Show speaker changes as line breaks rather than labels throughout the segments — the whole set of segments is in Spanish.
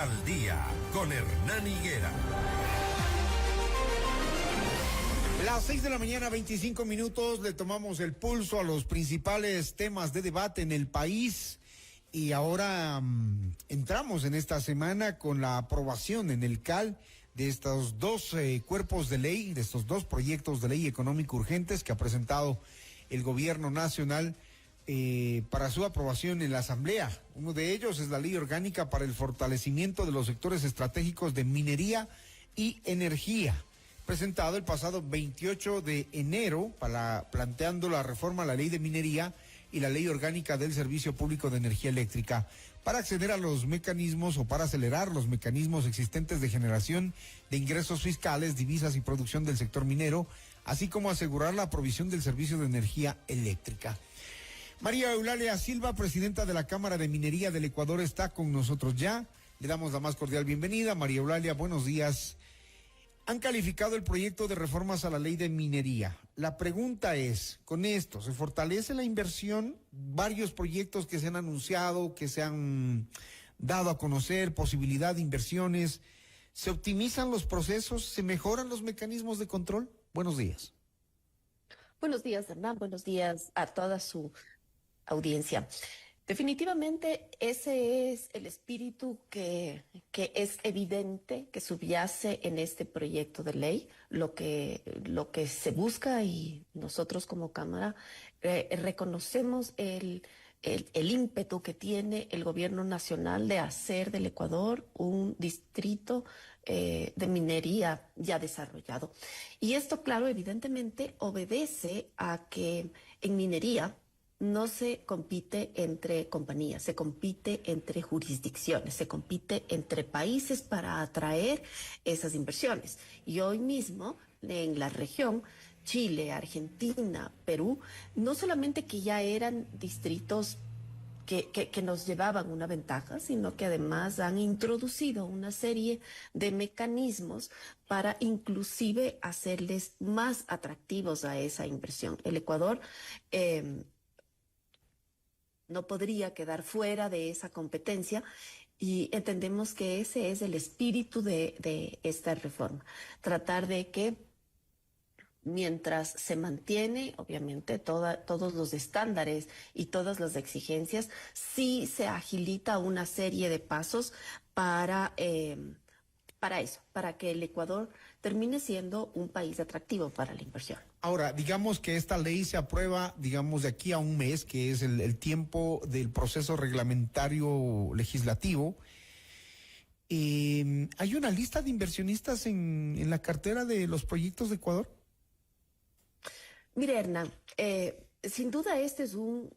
Al Día con Hernán Higuera.
Las 6 de la mañana, 25 minutos, le tomamos el pulso a los principales temas de debate en el país y ahora entramos en esta semana con la aprobación en el CAL de estos dos cuerpos de ley, de estos dos proyectos de ley económico urgentes que ha presentado el gobierno nacional para su aprobación en la Asamblea. Uno de ellos es la Ley Orgánica para el fortalecimiento de los sectores estratégicos de minería y energía, presentado el pasado 28 de enero, planteando la reforma a la ley de minería y la ley orgánica del Servicio Público de Energía Eléctrica para acceder a los mecanismos o para acelerar los mecanismos existentes de generación de ingresos fiscales, divisas y producción del sector minero, así como asegurar la provisión del servicio de energía eléctrica. María Eulalia Silva, presidenta de la Cámara de Minería del Ecuador, está con nosotros ya. Le damos la más cordial bienvenida. María Eulalia, buenos días. Han calificado el proyecto de reformas a la ley de minería. La pregunta es, con esto, ¿se fortalece la inversión? Varios proyectos que se han anunciado, que se han dado a conocer, posibilidad de inversiones. ¿Se optimizan los procesos? ¿Se mejoran los mecanismos de control? Buenos días.
Buenos días, Hernán. Buenos días a toda su audiencia. Definitivamente ese es el espíritu que es evidente que subyace en este proyecto de ley. Lo que se busca, y nosotros como Cámara reconocemos el ímpetu que tiene el gobierno nacional de hacer del Ecuador un distrito de minería ya desarrollado. Y esto, claro, evidentemente obedece a que en minería no se compite entre compañías, se compite entre jurisdicciones, se compite entre países para atraer esas inversiones. Y hoy mismo, en la región, Chile, Argentina, Perú, no solamente que ya eran distritos que nos llevaban una ventaja, sino que además han introducido una serie de mecanismos para inclusive hacerles más atractivos a esa inversión. El Ecuador no podría quedar fuera de esa competencia y entendemos que ese es el espíritu de esta reforma. Tratar de que mientras se mantiene, obviamente, todos los estándares y todas las exigencias, sí se agilita una serie de pasos para eso, para que el Ecuador termine siendo un país atractivo para la inversión.
Ahora, digamos que esta ley se aprueba, digamos, de aquí a un mes, que es el tiempo del proceso reglamentario legislativo. ¿Hay una lista de inversionistas en la cartera de los proyectos de Ecuador?
Mire, Hernán, sin duda este es un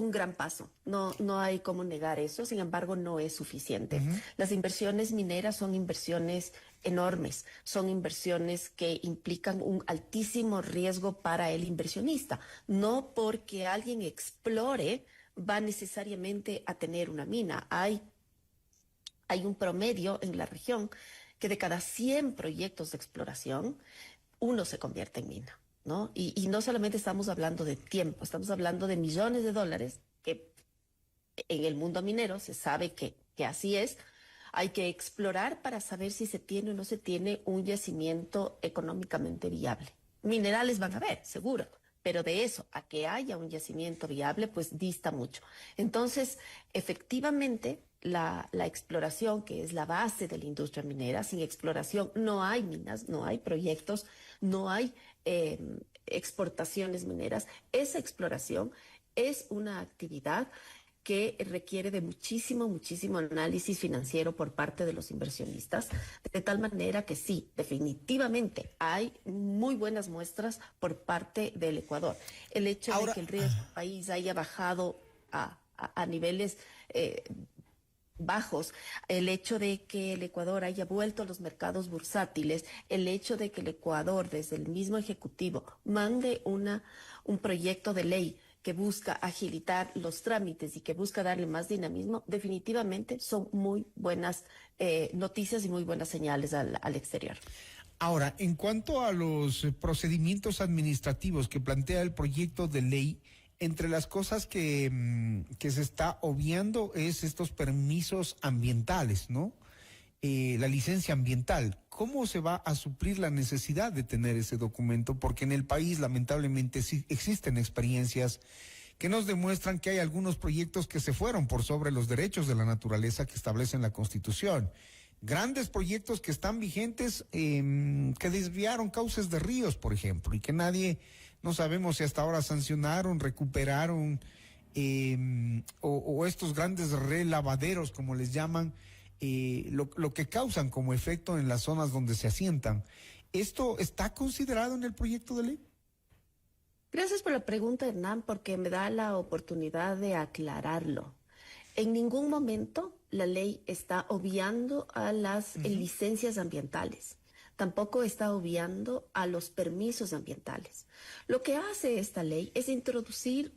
gran paso. No hay cómo negar eso. Sin embargo, no es suficiente. Uh-huh. Las inversiones mineras son inversiones enormes. Son inversiones que implican un altísimo riesgo para el inversionista. No porque alguien explore va necesariamente a tener una mina. Hay un promedio en la región que de cada 100 proyectos de exploración, uno se convierte en mina, ¿no? Y no solamente estamos hablando de tiempo, estamos hablando de millones de dólares, que en el mundo minero se sabe que así es. Hay que explorar para saber si se tiene o no se tiene un yacimiento económicamente viable. Minerales van a haber, seguro, pero de eso a que haya un yacimiento viable, pues dista mucho. Entonces, efectivamente, la exploración, que es la base de la industria minera, sin exploración no hay minas, no hay proyectos, no hay exportaciones mineras. Esa exploración es una actividad que requiere de muchísimo análisis financiero por parte de los inversionistas, de tal manera que sí, definitivamente hay muy buenas muestras por parte del Ecuador. El hecho de que el riesgo del país haya bajado a niveles bajos, el hecho de que el Ecuador haya vuelto a los mercados bursátiles, el hecho de que el Ecuador, desde el mismo Ejecutivo, mande un proyecto de ley que busca agilitar los trámites y que busca darle más dinamismo, definitivamente son muy buenas noticias y muy buenas señales al exterior.
Ahora, en cuanto a los procedimientos administrativos que plantea el proyecto de ley, entre las cosas que se está obviando es estos permisos ambientales, ¿no? La licencia ambiental. ¿Cómo se va a suplir la necesidad de tener ese documento? Porque en el país, lamentablemente, sí existen experiencias que nos demuestran que hay algunos proyectos que se fueron por sobre los derechos de la naturaleza que establecen la Constitución. Grandes proyectos que están vigentes, que desviaron cauces de ríos, por ejemplo, y que no sabemos si hasta ahora sancionaron, recuperaron, o estos grandes relavaderos, como les llaman, lo que causan como efecto en las zonas donde se asientan. ¿Esto está considerado en el proyecto de ley?
Gracias por la pregunta, Hernán, porque me da la oportunidad de aclararlo. En ningún momento la ley está obviando a las licencias ambientales. Tampoco está obviando a los permisos ambientales. Lo que hace esta ley es introducir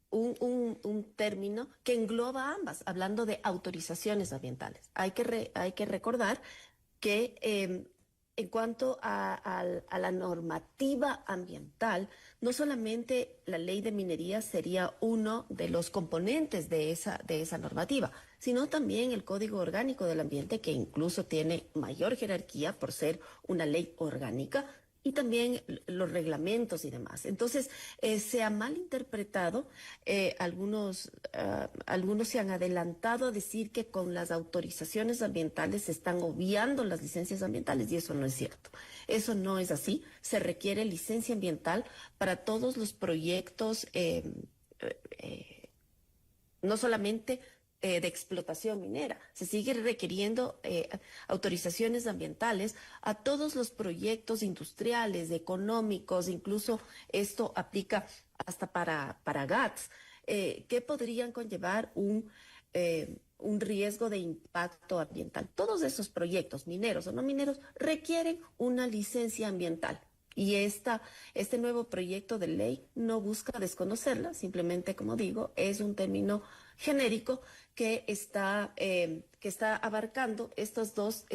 un término que engloba ambas, hablando de autorizaciones ambientales. Hay que recordar que en cuanto a la normativa ambiental, no solamente la ley de minería sería uno de los componentes de esa normativa, sino también el Código Orgánico del Ambiente, que incluso tiene mayor jerarquía por ser una ley orgánica, y también los reglamentos y demás. Entonces, se ha malinterpretado, algunos se han adelantado a decir que con las autorizaciones ambientales se están obviando las licencias ambientales, y eso no es cierto. Eso no es así. Se requiere licencia ambiental para todos los proyectos, no solamente de explotación minera. Se sigue requiriendo autorizaciones ambientales a todos los proyectos industriales, económicos, incluso esto aplica hasta para GATS, que podrían conllevar un riesgo de impacto ambiental. Todos esos proyectos, mineros o no mineros, requieren una licencia ambiental. Y este nuevo proyecto de ley no busca desconocerla, simplemente, como digo, es un término genérico que está abarcando estas dos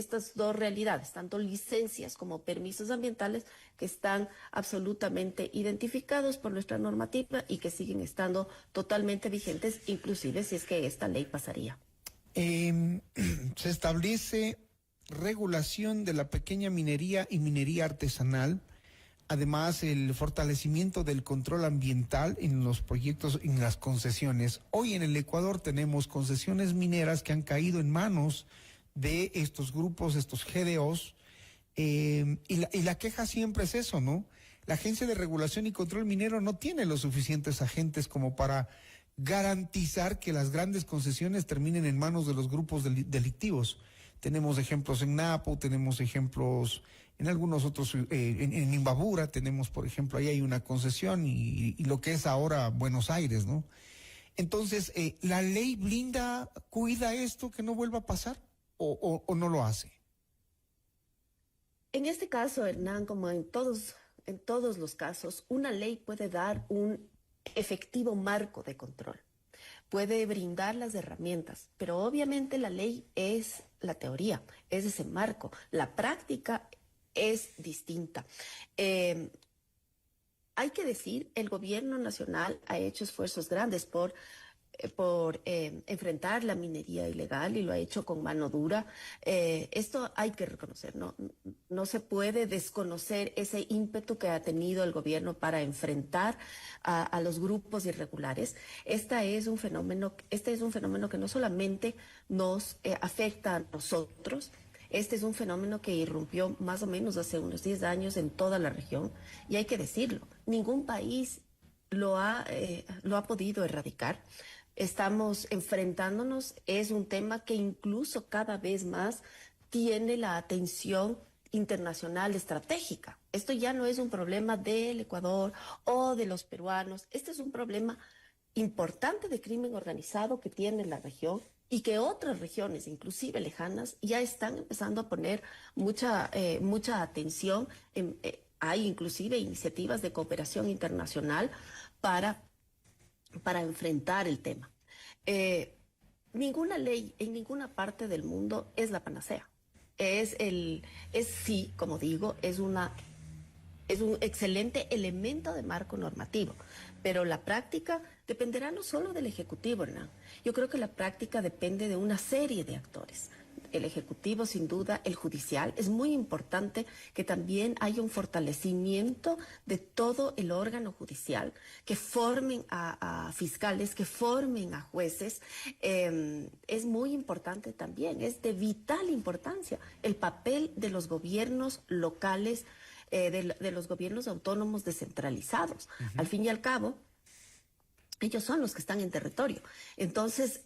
realidades, tanto licencias como permisos ambientales, que están absolutamente identificados por nuestra normativa y que siguen estando totalmente vigentes, inclusive si es que esta ley pasaría.
Se establece regulación de la pequeña minería y minería artesanal. Además, el fortalecimiento del control ambiental en los proyectos, en las concesiones. Hoy en el Ecuador tenemos concesiones mineras que han caído en manos de estos grupos, estos GDOs, y la queja siempre es eso, ¿no? La Agencia de Regulación y Control Minero no tiene los suficientes agentes como para garantizar que las grandes concesiones terminen en manos de los grupos delictivos. Tenemos ejemplos en Napo, tenemos ejemplos en algunos otros, en Imbabura tenemos, por ejemplo, ahí hay una concesión y lo que es ahora Buenos Aires, ¿no? Entonces, ¿la ley blinda, cuida esto que no vuelva a pasar o no lo hace?
En este caso, Hernán, como en todos los casos, una ley puede dar un efectivo marco de control. Puede brindar las herramientas, pero obviamente la ley es la teoría, es ese marco. La práctica es distinta. Hay que decir, el gobierno nacional ha hecho esfuerzos grandes por enfrentar la minería ilegal y lo ha hecho con mano dura. Esto hay que reconocer, no se puede desconocer ese ímpetu que ha tenido el gobierno para enfrentar a los grupos irregulares. Este es un fenómeno que no solamente nos afecta a nosotros. Este es un fenómeno que irrumpió más o menos hace unos 10 años en toda la región, y hay que decirlo, ningún país lo ha podido erradicar. Estamos enfrentándonos, es un tema que incluso cada vez más tiene la atención internacional estratégica. Esto ya no es un problema del Ecuador o de los peruanos, este es un problema importante de crimen organizado que tiene la región y que otras regiones, inclusive lejanas, ya están empezando a poner mucha atención. Hay inclusive iniciativas de cooperación internacional para enfrentar el tema. Ninguna ley en ninguna parte del mundo es la panacea. Sí, como digo, es un excelente elemento de marco normativo, Pero la práctica dependerá no solo del Ejecutivo, Hernán. Yo creo que la práctica depende de una serie de actores. El Ejecutivo, sin duda, el Judicial. Es muy importante que también haya un fortalecimiento de todo el órgano judicial, que formen a fiscales, que formen a jueces. Es muy importante también, es de vital importancia el papel de los gobiernos locales, de los gobiernos autónomos descentralizados. Al fin y al cabo, ellos son los que están en territorio. Entonces,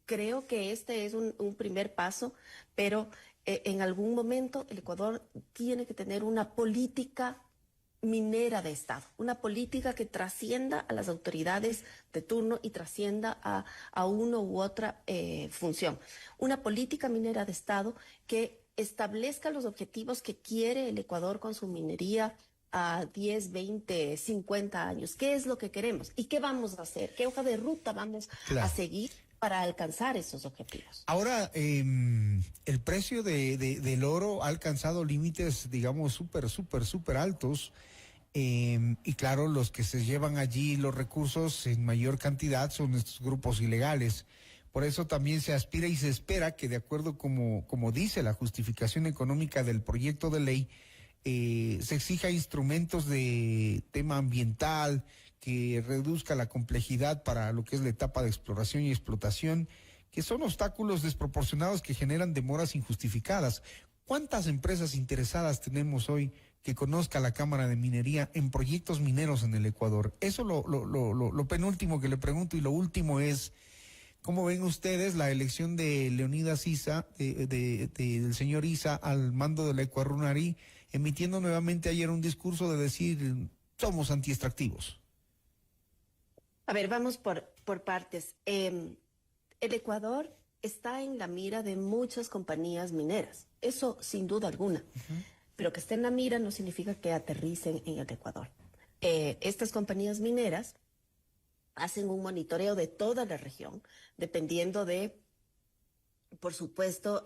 creo que este es un primer paso, pero en algún momento el Ecuador tiene que tener una política minera de Estado, una política que trascienda a las autoridades de turno y trascienda a uno u otra función. Una política minera de Estado que establezca los objetivos que quiere el Ecuador con su minería a 10, 20, 50 años. ¿Qué es lo que queremos? ¿Y qué vamos a hacer? ¿Qué hoja de ruta vamos a seguir para alcanzar esos objetivos?
Ahora, el precio del oro ha alcanzado límites, digamos, súper altos. Y claro, los que se llevan allí los recursos en mayor cantidad son estos grupos ilegales. Por eso también se aspira y se espera que, de acuerdo como dice la justificación económica del proyecto de ley, se exija instrumentos de tema ambiental, que reduzca la complejidad para lo que es la etapa de exploración y explotación, que son obstáculos desproporcionados que generan demoras injustificadas. ¿Cuántas empresas interesadas tenemos hoy que conozca la Cámara de Minería en proyectos mineros en el Ecuador? Eso lo penúltimo que le pregunto, y lo último es, ¿cómo ven ustedes la elección de Leonidas Issa, del señor Issa al mando de la Ecuarunari, emitiendo nuevamente ayer un discurso de decir somos antiextractivos?
A ver, vamos por partes. El Ecuador está en la mira de muchas compañías mineras, eso sin duda alguna. Pero que esté en la mira no significa que aterricen en el Ecuador. Estas compañías mineras hacen un monitoreo de toda la región, dependiendo de, por supuesto,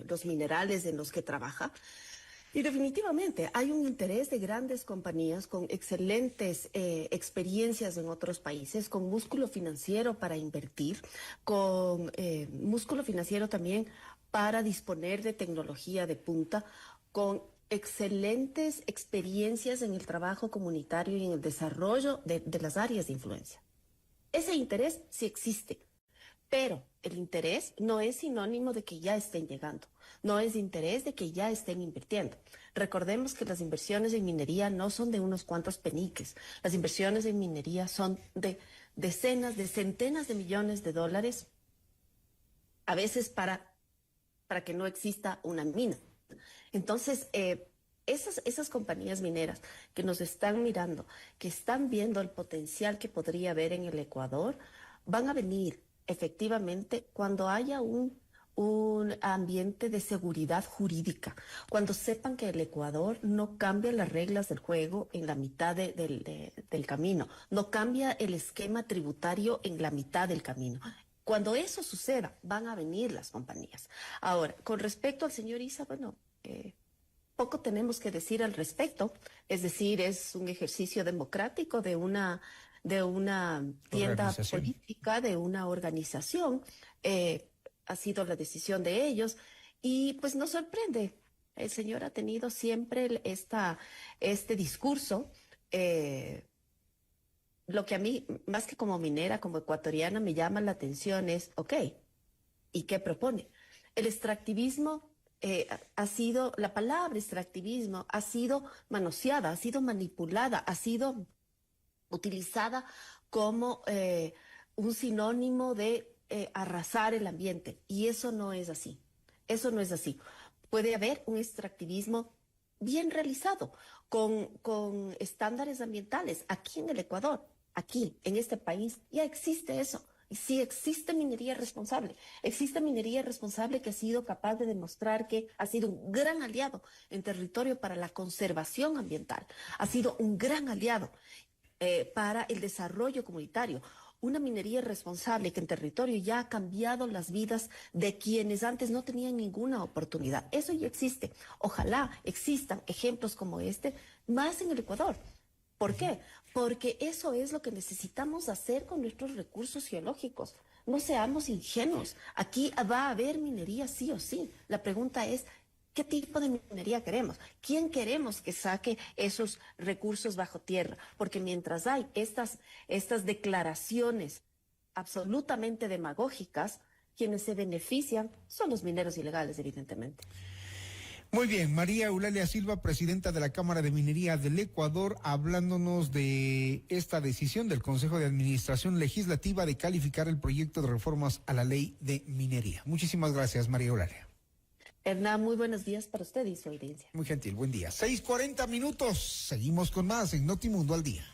los minerales en los que trabaja. Y definitivamente hay un interés de grandes compañías con excelentes experiencias en otros países, con músculo financiero para invertir, con músculo financiero también para disponer de tecnología de punta, con excelentes experiencias en el trabajo comunitario y en el desarrollo de las áreas de influencia. Ese interés sí existe, pero el interés no es sinónimo de que ya estén llegando, no es interés de que ya estén invirtiendo. Recordemos que las inversiones en minería no son de unos cuantos peniques, las inversiones en minería son de decenas, de centenas de millones de dólares, a veces para que no exista una mina. Entonces, esas compañías mineras que nos están mirando, que están viendo el potencial que podría haber en el Ecuador, van a venir efectivamente cuando haya un ambiente de seguridad jurídica, cuando sepan que el Ecuador no cambia las reglas del juego en la mitad del camino, no cambia el esquema tributario en la mitad del camino. Cuando eso suceda, van a venir las compañías. Ahora, con respecto al señor Issa, bueno, poco tenemos que decir al respecto. Es decir, es un ejercicio democrático de una tienda política, de una organización. Ha sido la decisión de ellos y pues nos sorprende. El señor ha tenido siempre este discurso. Lo que a mí, más que como minera, como ecuatoriana, me llama la atención es, ok, ¿y qué propone? El extractivismo la palabra extractivismo ha sido manoseada, ha sido manipulada, ha sido utilizada como un sinónimo de arrasar el ambiente. Y eso no es así. Eso no es así. Puede haber un extractivismo bien realizado, con estándares ambientales. Aquí en el Ecuador, aquí, en este país, ya existe eso. Y sí existe minería responsable. Existe minería responsable que ha sido capaz de demostrar que ha sido un gran aliado en territorio para la conservación ambiental. Ha sido un gran aliado para el desarrollo comunitario. Una minería responsable que en territorio ya ha cambiado las vidas de quienes antes no tenían ninguna oportunidad. Eso ya existe. Ojalá existan ejemplos como este más en el Ecuador. ¿Por qué? Porque eso es lo que necesitamos hacer con nuestros recursos geológicos. No seamos ingenuos. Aquí va a haber minería sí o sí. La pregunta es, ¿qué tipo de minería queremos? ¿Quién queremos que saque esos recursos bajo tierra? Porque mientras hay estas declaraciones absolutamente demagógicas, quienes se benefician son los mineros ilegales, evidentemente.
Muy bien, María Eulalia Silva, presidenta de la Cámara de Minería del Ecuador, hablándonos de esta decisión del Consejo de Administración Legislativa de calificar el proyecto de reformas a la ley de minería. Muchísimas gracias, María Eulalia.
Hernán, muy buenos días para usted y su audiencia.
Muy gentil, buen día. 6:40 minutos, seguimos con más en Notimundo al Día.